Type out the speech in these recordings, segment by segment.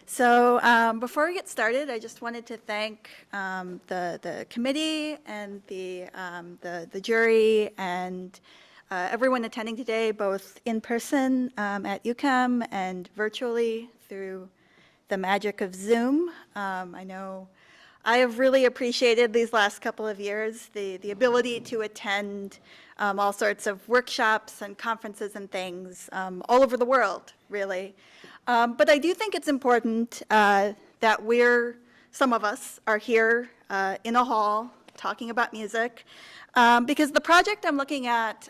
Before we get started, I just wanted to thank the committee and the jury and everyone attending today, both in person at UQAM and virtually through the magic of Zoom. I know I have really appreciated these last couple of years, the ability to attend all sorts of workshops and conferences and things all over the world, really. But I do think it's important that some of us are here in a hall talking about music, because the project I'm looking at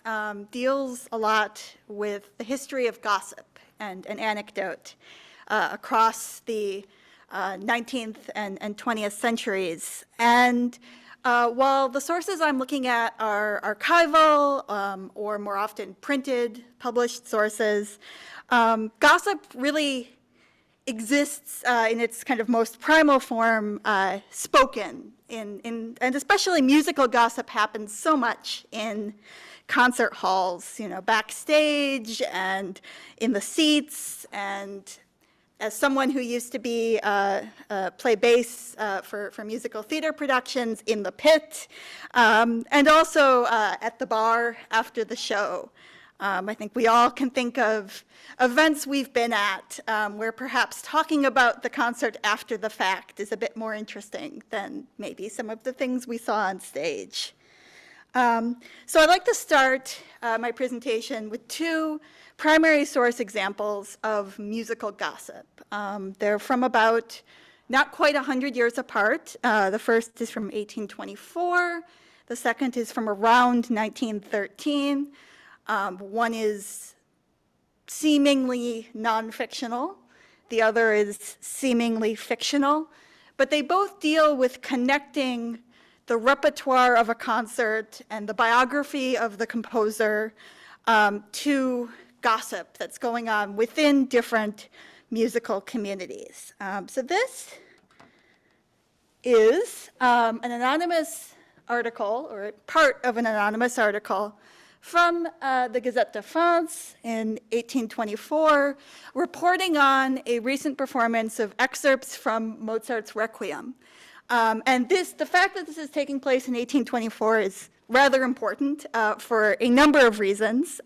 deals a lot with the history of gossip and an anecdote across the 19th and 20th centuries. And while the sources I'm looking at are archival or more often printed, published sources, gossip really exists in its kind of most primal form, spoken, and especially musical gossip happens so much in concert halls, you know, backstage and in the seats. And as someone who used to play bass for musical theater productions, in the pit, and also at the bar after the show. I think we all can think of events we've been at where perhaps talking about the concert after the fact is a bit more interesting than maybe some of the things we saw on stage. So I'd like to start my presentation with two primary source examples of musical gossip. They're from about not quite 100 years apart. The first is from 1824. The second is from around 1913. One is seemingly non-fictional. The other is seemingly fictional. But they both deal with connecting the repertoire of a concert and the biography of the composer to gossip that's going on within different musical communities. So this is an anonymous article, or part of an anonymous article, from the Gazette de France in 1824, reporting on a recent performance of excerpts from Mozart's Requiem. And the fact that this is taking place in 1824 is rather important for a number of reasons.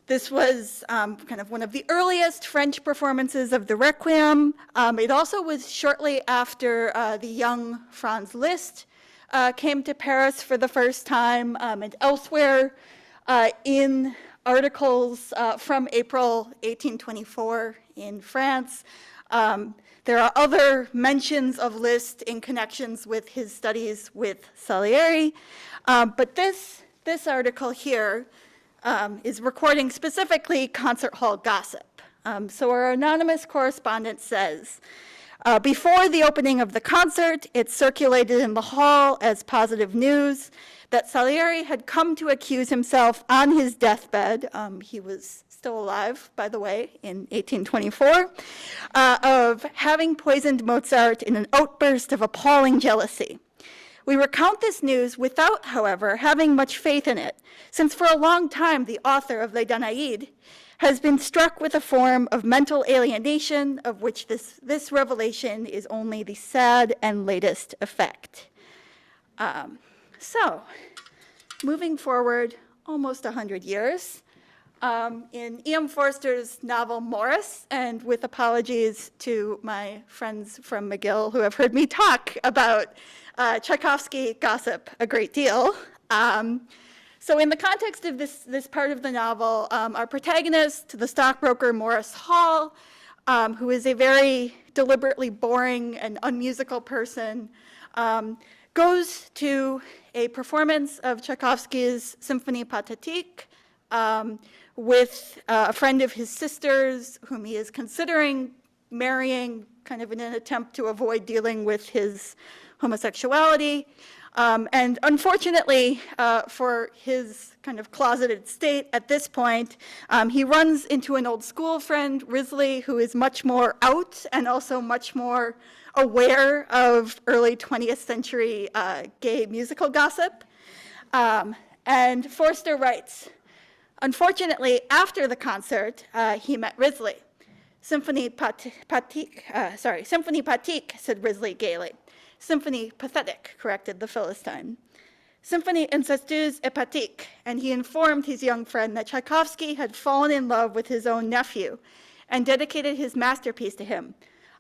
This was kind of one of the earliest French performances of the Requiem. It also was shortly after the young Franz Liszt came to Paris for the first time, and elsewhere in articles from April 1824 in France. There are other mentions of Liszt in connections with his studies with Salieri, but this article here is recording specifically concert hall gossip. So our anonymous correspondent says, before the opening of the concert, it circulated in the hall as positive news that Salieri had come to accuse himself on his deathbed, he was still alive, by the way, in 1824, of having poisoned Mozart in an outburst of appalling jealousy. We recount this news without, however, having much faith in it, since for a long time the author of Les Danaïdes has been struck with a form of mental alienation of which this revelation is only the sad and latest effect. So, moving forward almost 100 years, in E.M. Forster's novel Morris, and with apologies to my friends from McGill who have heard me talk about Tchaikovsky gossip a great deal. So in the context of this part of the novel, our protagonist, the stockbroker Morris Hall, who is a very deliberately boring and unmusical person, goes to a performance of Tchaikovsky's Symphonie Pathétique with a friend of his sister's whom he is considering marrying, kind of in an attempt to avoid dealing with his homosexuality. And unfortunately for his kind of closeted state at this point, he runs into an old school friend, Risley, who is much more out and also much more aware of early 20th century gay musical gossip. And Forster writes, unfortunately, after the concert, he met Risley. Symphonie pathique, symphonie pathique, said Risley gaily. Symphonie pathetic, corrected the Philistine. Symphonie incestueuse et pathique, and he informed his young friend that Tchaikovsky had fallen in love with his own nephew and dedicated his masterpiece to him.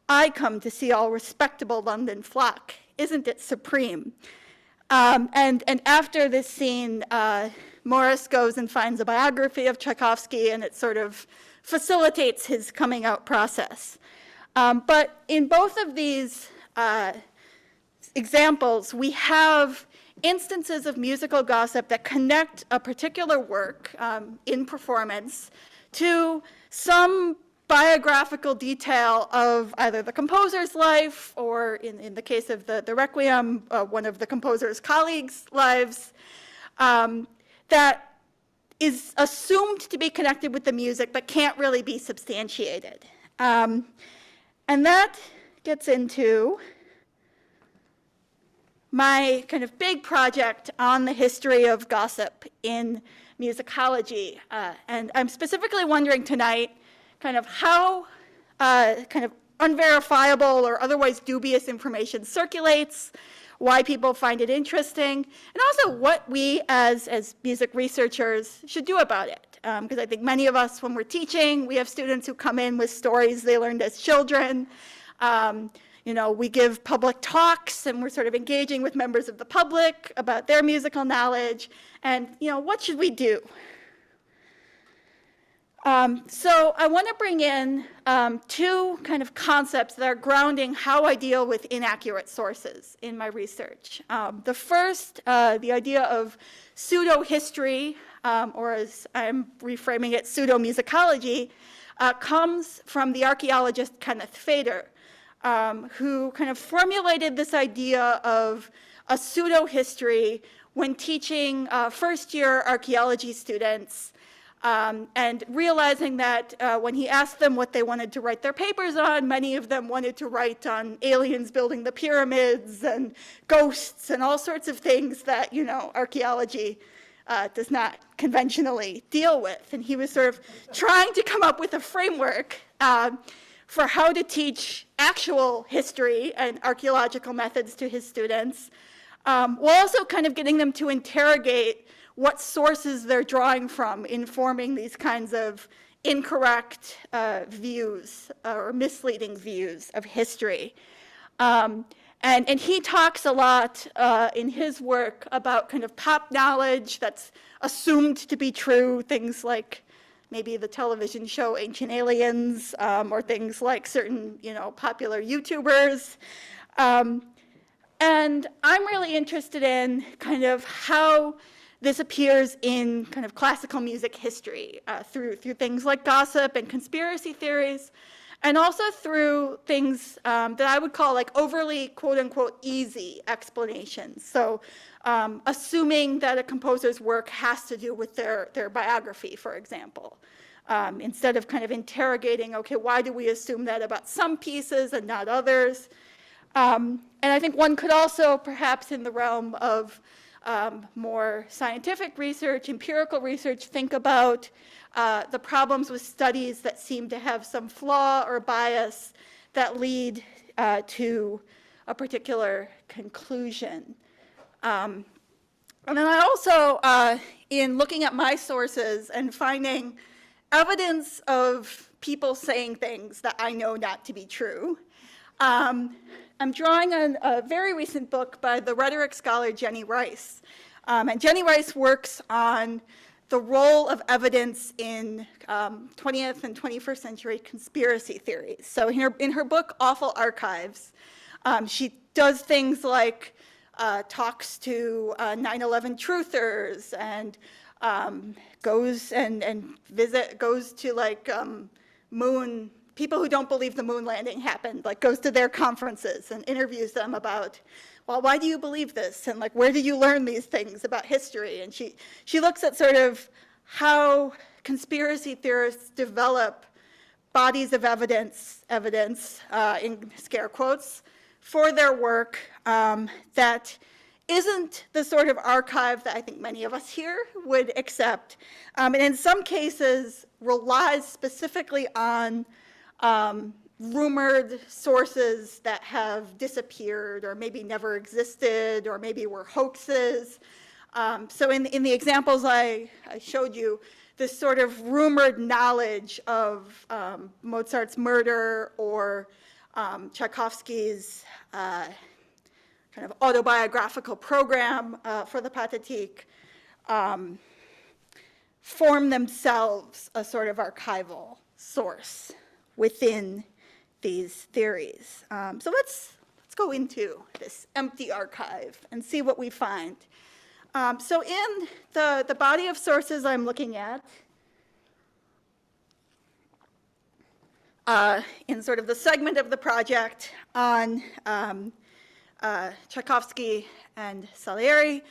I come to see all respectable London flock. Isn't it supreme? And after this scene, Morris goes and finds a biography of Tchaikovsky, and it sort of facilitates his coming out process. But in both of these examples, we have instances of musical gossip that connect a particular work in performance to some biographical detail of either the composer's life or, in the case of the Requiem, one of the composer's colleagues' lives, that is assumed to be connected with the music but can't really be substantiated. And that gets into my kind of big project on the history of gossip in musicology. And I'm specifically wondering tonight kind of how kind of unverifiable or otherwise dubious information circulates, why people find it interesting, and also what we as music researchers should do about it. Because I think many of us, when we're teaching, we have students who come in with stories they learned as children. You know, we give public talks, and we're sort of engaging with members of the public about their musical knowledge, and, you know, what should we do? So I want to bring in two kind of concepts that are grounding how I deal with inaccurate sources in my research. The first, the idea of pseudo-history, or as I'm reframing it, pseudomusicology, comes from the archaeologist Kenneth Fader, who kind of formulated this idea of a pseudo-history when teaching first-year archaeology students, and realizing that when he asked them what they wanted to write their papers on, many of them wanted to write on aliens building the pyramids and ghosts and all sorts of things that, you know, archaeology does not conventionally deal with. And he was sort of trying to come up with a framework for how to teach actual history and archaeological methods to his students, while also kind of getting them to interrogate what sources they're drawing from in forming these kinds of incorrect views or misleading views of history. And he talks a lot in his work about kind of pop knowledge that's assumed to be true, things like maybe the television show Ancient Aliens, or things like certain, you know, popular YouTubers. And I'm really interested in kind of how this appears in kind of classical music history through things like gossip and conspiracy theories, and also through things that I would call like overly quote unquote easy explanations. So assuming that a composer's work has to do with their biography, for example, instead of kind of interrogating, okay, why do we assume that about some pieces and not others? And I think one could also, perhaps in the realm of more scientific research, empirical research, think about the problems with studies that seem to have some flaw or bias that lead to a particular conclusion. And then I also, in looking at my sources and finding evidence of people saying things that I know not to be true, I'm drawing on a very recent book by the rhetoric scholar Jenny Rice. And Jenny Rice works on the role of evidence in 20th and 21st century conspiracy theories. So in her book, Awful Archives, she does things like talks to 9/11 truthers and goes to like people who don't believe the moon landing happened, like goes to their conferences and interviews them about, well, why do you believe this? And like, where did you learn these things about history? And she looks at sort of how conspiracy theorists develop bodies of evidence in scare quotes, for their work that isn't the sort of archive that I think many of us here would accept. And in some cases relies specifically on rumored sources that have disappeared or maybe never existed or maybe were hoaxes. So in the examples I showed you, this sort of rumored knowledge of Mozart's murder or Tchaikovsky's kind of autobiographical program for the Pathétique form themselves a sort of archival source within these theories. So let's go into this empty archive and see what we find. So in the body of sources I'm looking at, in sort of the segment of the project on Tchaikovsky and Salieri,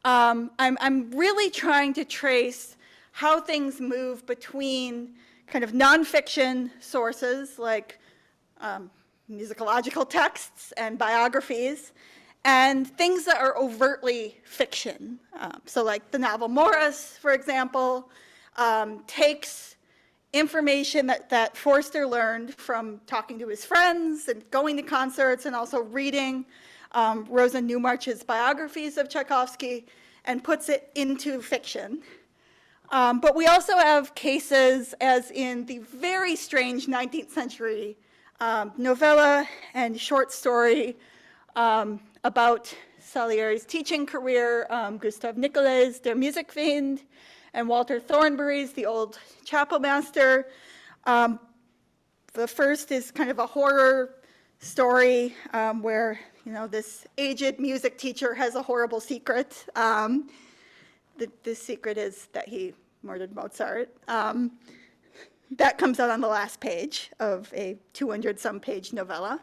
I'm really trying to trace how things move between kind of nonfiction sources like musicological texts and biographies, and things that are overtly fiction. So like the novel Morris, for example, takes information that Forster learned from talking to his friends and going to concerts and also reading Rosa Newmarch's biographies of Tchaikovsky and puts it into fiction. But we also have cases, as in the very strange 19th century novella and short story about Salieri's teaching career, Gustav Nicolay's Der Musikfiend, and Walter Thornbury's The Old Chapel Master. The first is kind of a horror story where, you know, this aged music teacher has a horrible secret. The secret is that he murdered Mozart. That comes out on the last page of a 200-some page novella.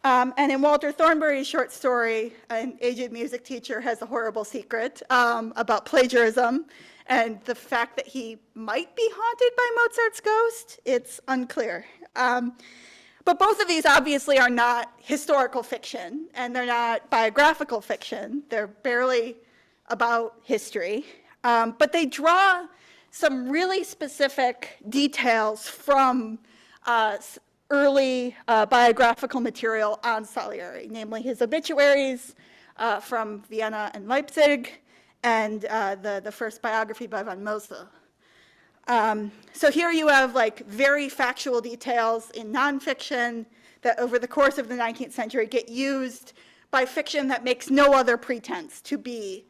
And in Walter Thornbury's short story, an aged music teacher has a horrible secret about plagiarism and the fact that he might be haunted by Mozart's ghost. It's unclear. But both of these obviously are not historical fiction, and they're not biographical fiction. They're barely about history. But they draw some really specific details from early biographical material on Salieri, namely his obituaries from Vienna and Leipzig, and the first biography by von Moser. So here you have like very factual details in nonfiction that over the course of the 19th century get used by fiction that makes no other pretense to be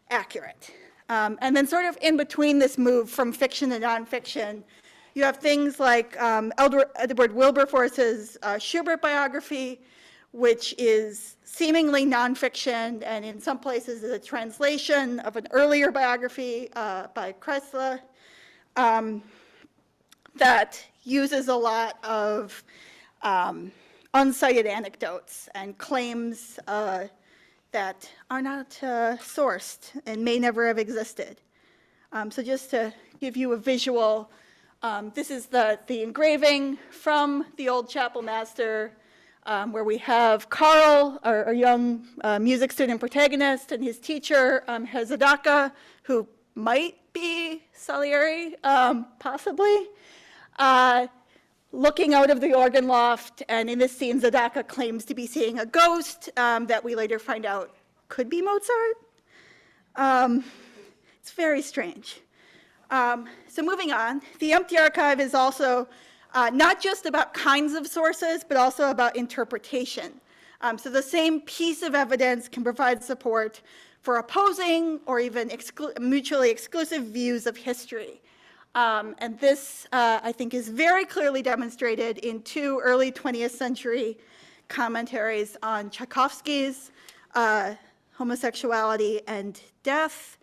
accurate. And then sort of in between this move from fiction to nonfiction, you have things like Edward Wilberforce's Schubert biography, which is seemingly nonfiction and in some places is a translation of an earlier biography by Kreisler that uses a lot of uncited anecdotes and claims that are not sourced and may never have existed. So just to give you a visual, this is the engraving from the Old Chapel Master, where we have Carl, our young music student protagonist, and his teacher, Zadaka, who might be Salieri, possibly, looking out of the organ loft, and in this scene, Zadaka claims to be seeing a ghost that we later find out could be Mozart. It's very strange. So moving on, the empty archive is also not just about kinds of sources, but also about interpretation. So the same piece of evidence can provide support for opposing or even mutually exclusive views of history. And this, I think, is very clearly demonstrated in two early 20th century commentaries on Tchaikovsky's homosexuality and death.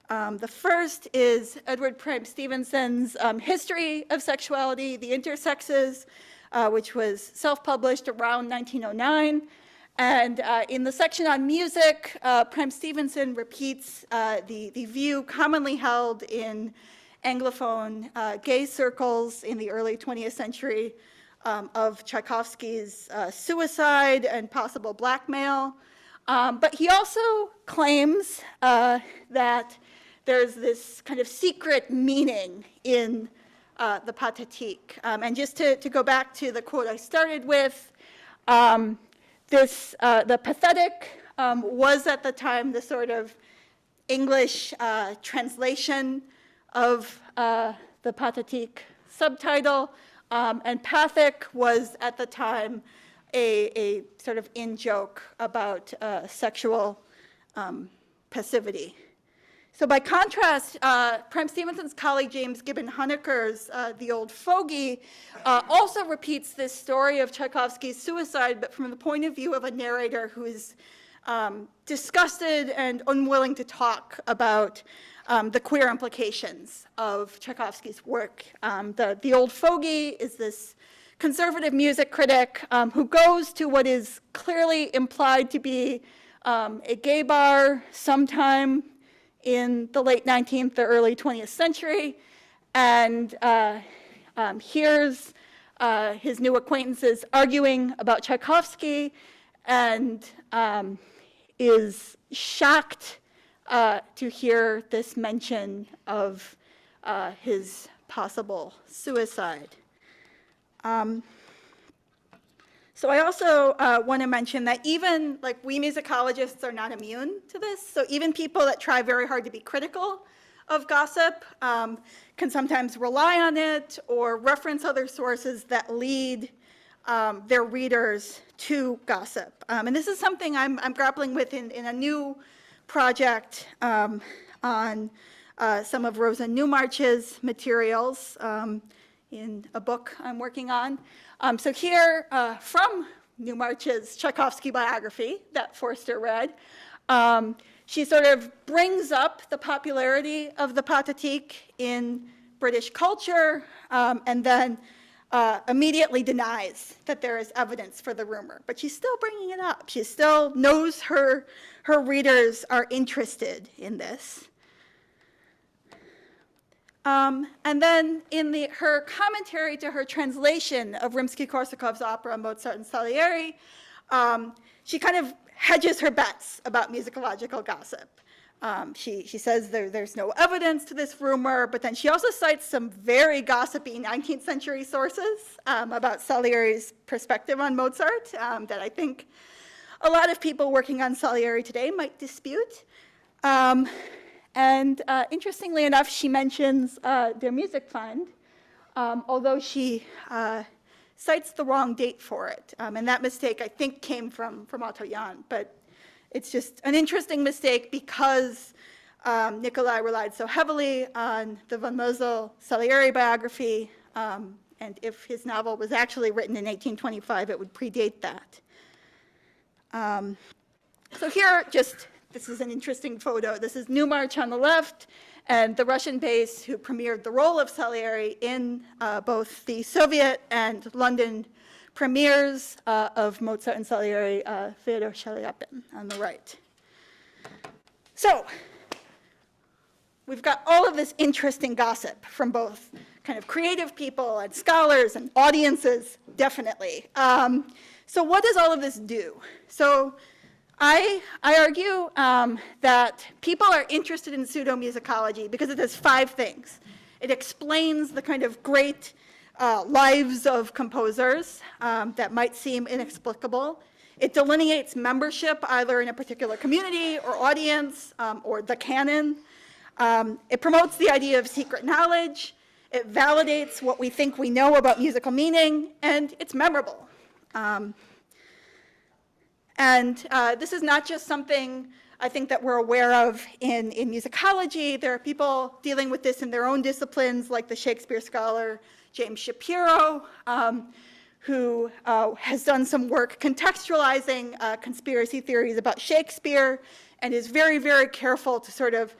The first is Edward Prime Stevenson's History of Sexuality, The Intersexes, which was self-published around 1909. And in the section on music, Prime Stevenson repeats the view commonly held in Anglophone gay circles in the early 20th century of Tchaikovsky's suicide and possible blackmail. But he also claims that there's this kind of secret meaning in the pathétique. And just to go back to the quote I started with, the pathetic was at the time the sort of English translation of the pathétique subtitle, and pathic was at the time a sort of in-joke about sexual passivity. So by contrast, Prem Stevenson's colleague James Gibbon Honecker's The Old Fogey also repeats this story of Tchaikovsky's suicide, but from the point of view of a narrator who is disgusted and unwilling to talk about the queer implications of Tchaikovsky's work. The Old Fogey is this conservative music critic who goes to what is clearly implied to be a gay bar sometime in the late 19th or early 20th century, and hears his new acquaintances arguing about Tchaikovsky, and is shocked to hear this mention of his possible suicide. So I also want to mention that even like we musicologists are not immune to this. So even people that try very hard to be critical of gossip can sometimes rely on it or reference other sources that lead their readers to gossip. And this is something I'm grappling with in a new project on some of Rosa Newmarch's materials in a book I'm working on. So here, from Newmarch's Tchaikovsky biography that Forster read, she sort of brings up the popularity of the pathétique in British culture, and then immediately denies that there is evidence for the rumor. But she's still bringing it up. She still knows her readers are interested in this. And then in her commentary to her translation of Rimsky-Korsakov's opera Mozart and Salieri, she kind of hedges her bets about musicological gossip. She says there's no evidence to this rumor, but then she also cites some very gossipy 19th century sources about Salieri's perspective on Mozart that I think a lot of people working on Salieri today might dispute. And interestingly enough, she mentions Der Music Fund, although she cites the wrong date for it. And that mistake, I think, came from Otto Jahn. But it's just an interesting mistake because Nikolai relied so heavily on the von Mosel Salieri biography. And if his novel was actually written in 1825, it would predate that. So here, this is an interesting photo. This is Newmarch on the left, and the Russian bass who premiered the role of Salieri in both the Soviet and London premieres of Mozart and Salieri, Fyodor Shaliapin on the right. So we've got all of this interesting gossip from both kind of creative people and scholars and audiences, definitely. So what does all of this do? So I argue that people are interested in pseudomusicology because it does 5 things. It explains the kind of great lives of composers that might seem inexplicable. It delineates membership either in a particular community or audience or the canon. It promotes the idea of secret knowledge. It validates what we think we know about musical meaning, and it's memorable. And this is not just something I think that we're aware of in musicology. There are people dealing with this in their own disciplines, like the Shakespeare scholar James Shapiro, who has done some work contextualizing conspiracy theories about Shakespeare, and is very, very careful to sort of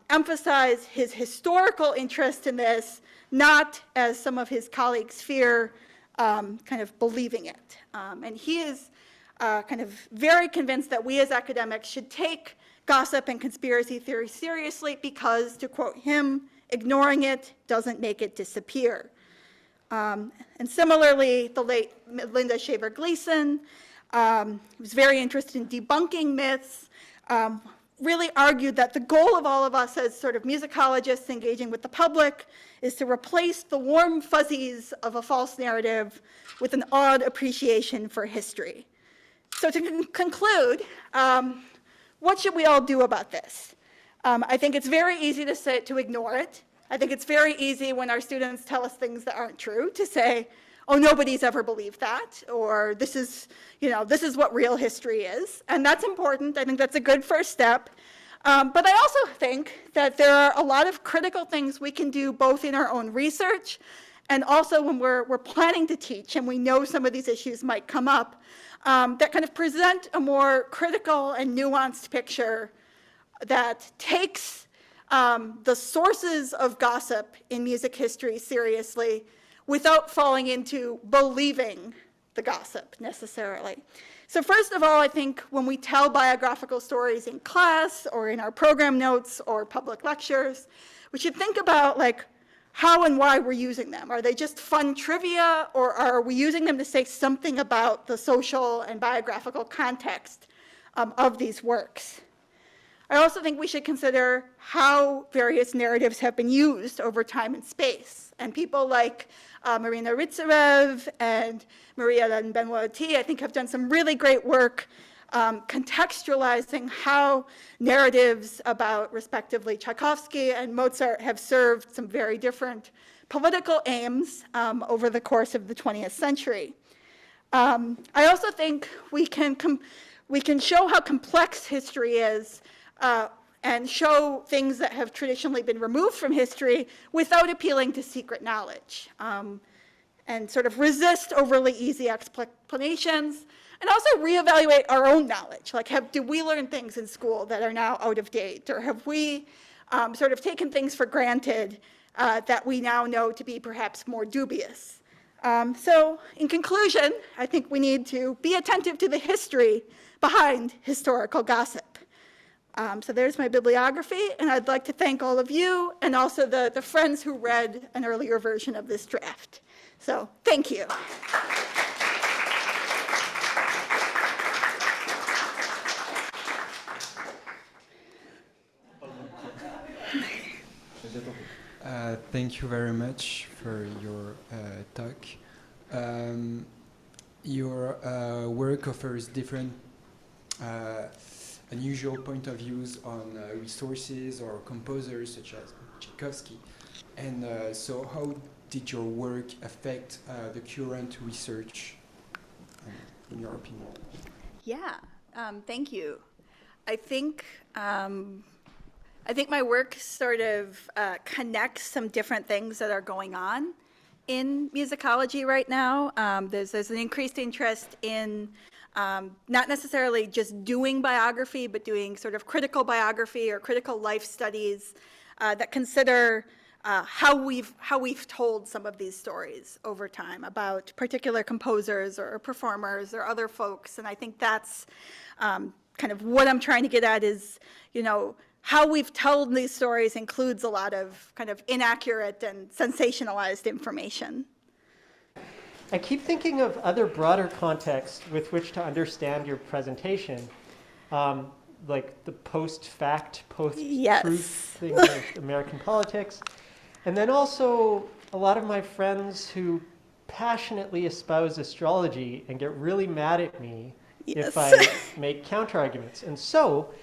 emphasize his historical interest in this, not as some of his colleagues fear, kind of believing it. And he is kind of very convinced that we as academics should take gossip and conspiracy theory seriously because, to quote him, ignoring it doesn't make it disappear. And similarly, the late Linda Shaver Gleason was very interested in debunking myths. really argued that the goal of all of us as sort of musicologists engaging with the public is to replace the warm fuzzies of a false narrative with an odd appreciation for history. So to conclude, what should we all do about this? I think it's very easy to ignore it. I think it's very easy when our students tell us things that aren't true to say, oh, nobody's ever believed that, or this is what real history is. And that's important. I think that's a good first step. But I also think that there are a lot of critical things we can do both in our own research and also when we're planning to teach and we know some of these issues might come up, that kind of present a more critical and nuanced picture that takes the sources of gossip in music history seriously without falling into believing the gossip necessarily. So first of all, I think when we tell biographical stories in class or in our program notes or public lectures, we should think about like how and why we're using them. Are they just fun trivia, or are we using them to say something about the social and biographical context of these works? I also think we should consider how various narratives have been used over time and space. And people like Marina Ritsarev and Maria Benwati, I think, have done some really great work contextualizing how narratives about, respectively, Tchaikovsky and Mozart have served some very different political aims over the course of the 20th century. I also think we can show how complex history is and show things that have traditionally been removed from history without appealing to secret knowledge, and sort of resist overly easy explanations, and also reevaluate our own knowledge. Like, do we learn things in school that are now out of date, or have we sort of taken things for granted that we now know to be perhaps more dubious? So in conclusion, I think we need to be attentive to the history behind historical gossip. So there's my bibliography, and I'd like to thank all of you and also the friends who read an earlier version of this draft. So thank you. Thank you very much for your talk. Your work offers different unusual point of views on resources or composers such as Tchaikovsky. And so how did your work affect the current research, in your opinion? Yeah, thank you. I think my work sort of connects some different things that are going on in musicology right now. There's an increased interest in not necessarily just doing biography, but doing sort of critical biography or critical life studies that consider how we've told some of these stories over time about particular composers or performers or other folks. And I think that's kind of what I'm trying to get at is, how we've told these stories includes a lot of kind of inaccurate and sensationalized information. I keep thinking of other broader contexts with which to understand your presentation, like the post-fact, post-truth thing of American politics. And then also a lot of my friends who passionately espouse astrology and get really mad at me if I make counterarguments. And so,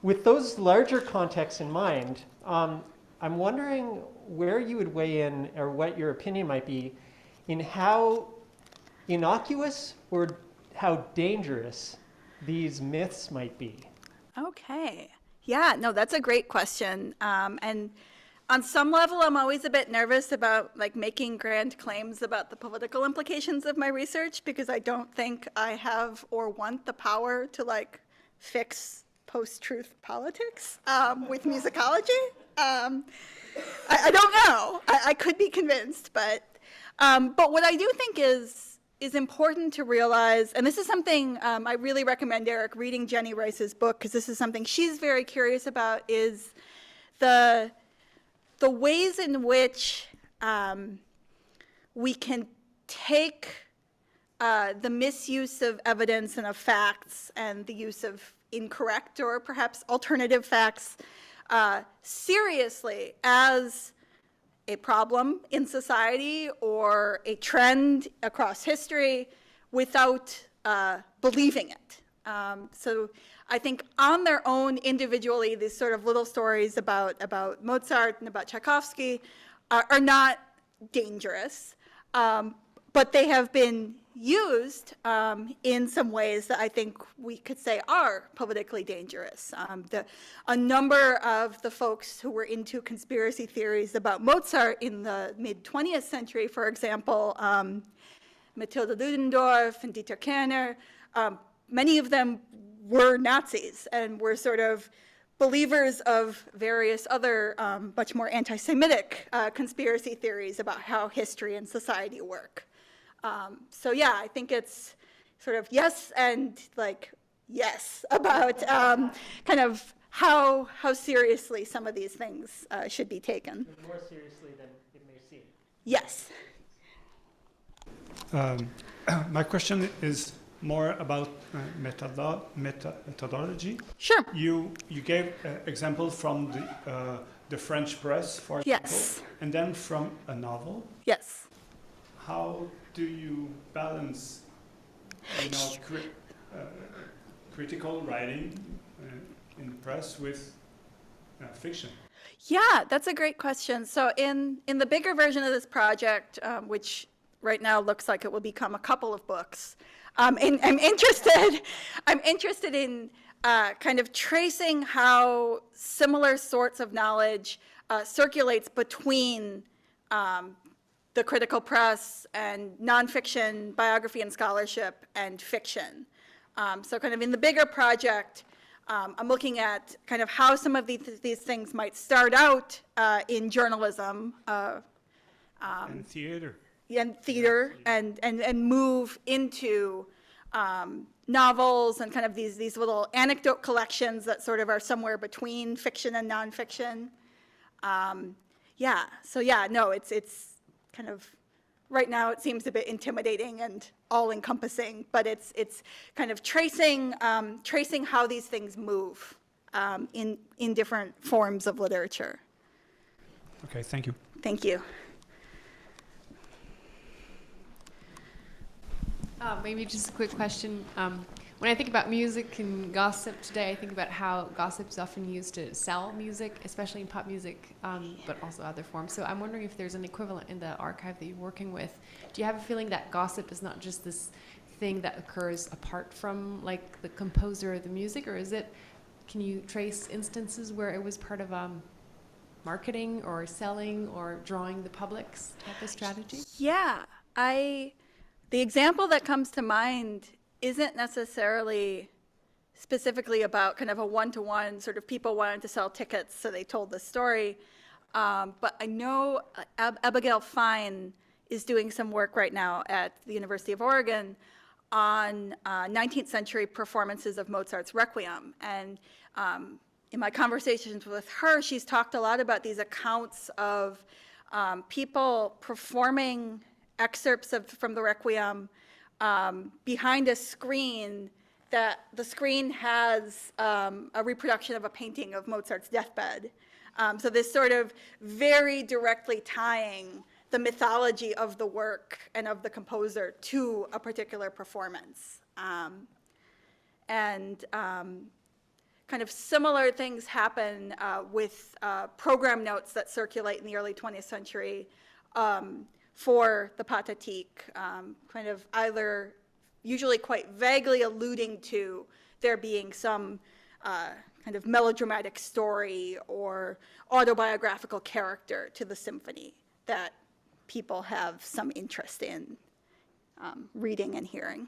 with those larger contexts in mind, I'm wondering where you would weigh in, or what your opinion might be, in how innocuous or how dangerous these myths might be. Okay. Yeah, no, that's a great question. And on some level, I'm always a bit nervous about making grand claims about the political implications of my research, because I don't think I have or want the power to fix post-truth politics with musicology. I don't know. I could be convinced, but what I do think is important to realize, and this is something I really recommend Eric reading Jenny Rice's book, because this is something she's very curious about, is the ways in which we can take the misuse of evidence and of facts and the use of incorrect or perhaps alternative facts seriously as a problem in society or a trend across history without believing it. So I think on their own individually, these sort of little stories about Mozart and about Tchaikovsky are not dangerous, but they have been used in some ways that I think we could say are politically dangerous. A number of the folks who were into conspiracy theories about Mozart in the mid-20th century, for example, Mathilde Ludendorff and Dieter Kerner, many of them were Nazis and were sort of believers of various other much more anti-Semitic conspiracy theories about how history and society work. So yeah, I think it's sort of yes and like yes about kind of how seriously some of these things should be taken. More seriously than it may seem. Yes. My question is more about methodology. Sure. You gave example from the French press, for example, Yes. and then from a novel. Yes. How do you balance, critical writing in the press with fiction? Yeah, that's a great question. So in the bigger version of this project, which right now looks like it will become a couple of books, I'm interested in kind of tracing how similar sorts of knowledge circulates between the critical press and nonfiction, biography and scholarship, and fiction. So kind of in the bigger project, I'm looking at kind of how some of these things might start out in journalism. And theater. And theater, and move into novels and kind of these little anecdote collections that sort of are somewhere between fiction and nonfiction. Yeah, so yeah, no, it's kind of, right now it seems a bit intimidating and all-encompassing, but it's kind of tracing how these things move in different forms of literature. Okay, thank you. Thank you. Maybe just a quick question. When I think about music and gossip today, I think about how gossip is often used to sell music, especially in pop music, but also other forms. So I'm wondering if there's an equivalent in the archive that you're working with. Do you have a feeling that gossip is not just this thing that occurs apart from like the composer or the music, or can you trace instances where it was part of marketing or selling or drawing the public's type of strategy? Yeah, the example that comes to mind isn't necessarily specifically about kind of a one-to-one sort of people wanting to sell tickets, so they told this story. But I know Abigail Fine is doing some work right now at the University of Oregon on 19th century performances of Mozart's Requiem. And in my conversations with her, she's talked a lot about these accounts of people performing excerpts from the Requiem behind a screen that the screen has a reproduction of a painting of Mozart's deathbed. So this sort of very directly tying the mythology of the work and of the composer to a particular performance. And kind of similar things happen with program notes that circulate in the early 20th century for the Patatique, kind of either usually quite vaguely alluding to there being some kind of melodramatic story or autobiographical character to the symphony that people have some interest in reading and hearing.